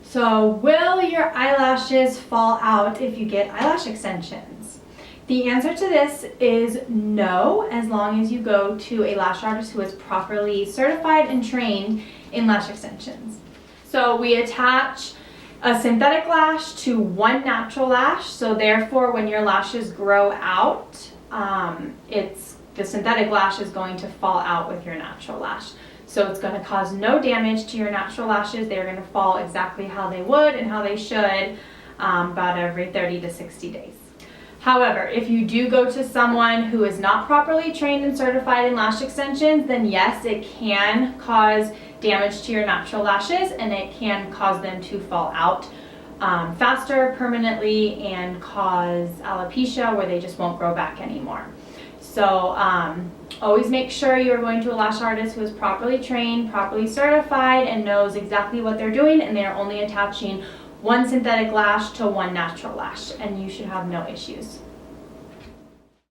So, will your eyelashes fall out if you get eyelash extensions? The answer to this is no, as long as you go to a lash artist who is properly certified and trained in lash extensions. So we attach a synthetic lash to one natural lash, so therefore when your lashes grow out, the synthetic lash is going to fall out with your natural lash. So it's going to cause no damage to your natural lashes. They're going to fall exactly how they would and how they should about every 30 to 60 days. However, if you do go to someone who is not properly trained and certified in lash extensions, then yes, it can cause damage to your natural lashes and it can cause them to fall out faster, permanently, and cause alopecia where they just won't grow back anymore. So always make sure you're going to a lash artist who is properly trained, properly certified, and knows exactly what they're doing, and they're only attaching one synthetic lash to one natural lash, and you should have no issues.